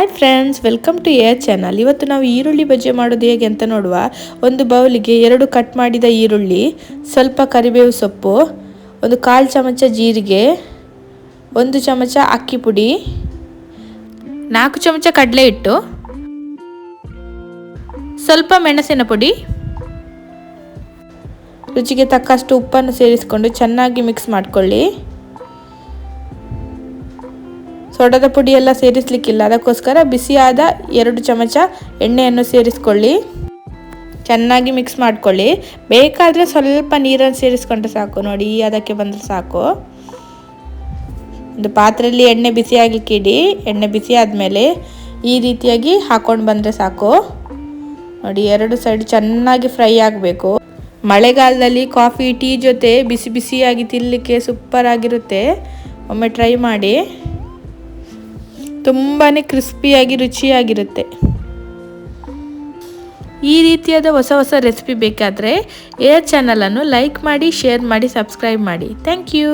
Hi friends, welcome to our channel. ಇವತ್ತು ನಾವು ಈರುಳ್ಳಿ ಬಜ್ಜಿ ಮಾಡೋದು ಹೇಗೆ ಅಂತ ನೋಡುವ. ಒಂದು ಬೌಲಿಗೆ 2 ಕಟ್ ಮಾಡಿದ ಈರುಳ್ಳಿ, ಸ್ವಲ್ಪ ಕರಿಬೇವು ಸೊಪ್ಪು, ಒಂದು 1/4 ಚಮಚ ಜೀರಿಗೆ, 1 ಚಮಚ ಅಕ್ಕಿ ಪುಡಿ, 4 ಚಮಚ ಕಡಲೆ ಹಿಟ್ಟು, ಸ್ವಲ್ಪ ಮೆಣಸಿನ ಪುಡಿ, ರುಚಿಗೆ ತಕ್ಕಷ್ಟು ಉಪ್ಪನ್ನು ಸೇರಿಸಿಕೊಂಡು ಚೆನ್ನಾಗಿ ಮಿಕ್ಸ್ ಮಾಡ್ಕೊಳ್ಳಿ. ಸೋಡಾದ ಪುಡಿ ಎಲ್ಲ ಸೇರಿಸಲಿಕ್ಕಿಲ್ಲ, ಅದಕ್ಕೋಸ್ಕರ ಬಿಸಿಯಾದ 2 ಚಮಚ ಎಣ್ಣೆಯನ್ನು ಸೇರಿಸ್ಕೊಳ್ಳಿ. ಚೆನ್ನಾಗಿ ಮಿಕ್ಸ್ ಮಾಡ್ಕೊಳ್ಳಿ. ಬೇಕಾದರೆ ಸ್ವಲ್ಪ ನೀರನ್ನು ಸೇರಿಸ್ಕೊಂಡ್ರೆ ಸಾಕು. ನೋಡಿ, ಅದಕ್ಕೆ ಬಂದರೆ ಸಾಕು. ಒಂದು ಪಾತ್ರೆಯಲ್ಲಿ ಎಣ್ಣೆ ಬಿಸಿಯಾಗಲಿಕ್ಕೆ ಇಡಿ. ಎಣ್ಣೆ ಬಿಸಿ ಆದಮೇಲೆ ಈ ರೀತಿಯಾಗಿ ಹಾಕೊಂಡು ಬಂದರೆ ಸಾಕು. ನೋಡಿ, 2 ಸೈಡ್ ಚೆನ್ನಾಗಿ ಫ್ರೈ ಆಗಬೇಕು. ಮಳೆಗಾಲದಲ್ಲಿ ಕಾಫಿ ಟೀ ಜೊತೆ ಬಿಸಿ ಬಿಸಿಯಾಗಿ ತಿನ್ನಲಿಕ್ಕೆ ಸೂಪರ್ ಆಗಿರುತ್ತೆ. ಒಮ್ಮೆ ಟ್ರೈ ಮಾಡಿ. ತುಂಬಾ ಕ್ರಿಸ್ಪಿಯಾಗಿ ರುಚಿಯಾಗಿರುತ್ತೆ. ಈ ರೀತಿಯಾದ ಹೊಸ ರೆಸಿಪಿ ಬೇಕಾದರೆ ಏರ್ ಚಾನಲನ್ನು ಲೈಕ್ ಮಾಡಿ, ಶೇರ್ ಮಾಡಿ, ಸಬ್ಸ್ಕ್ರೈಬ್ ಮಾಡಿ. Thank you.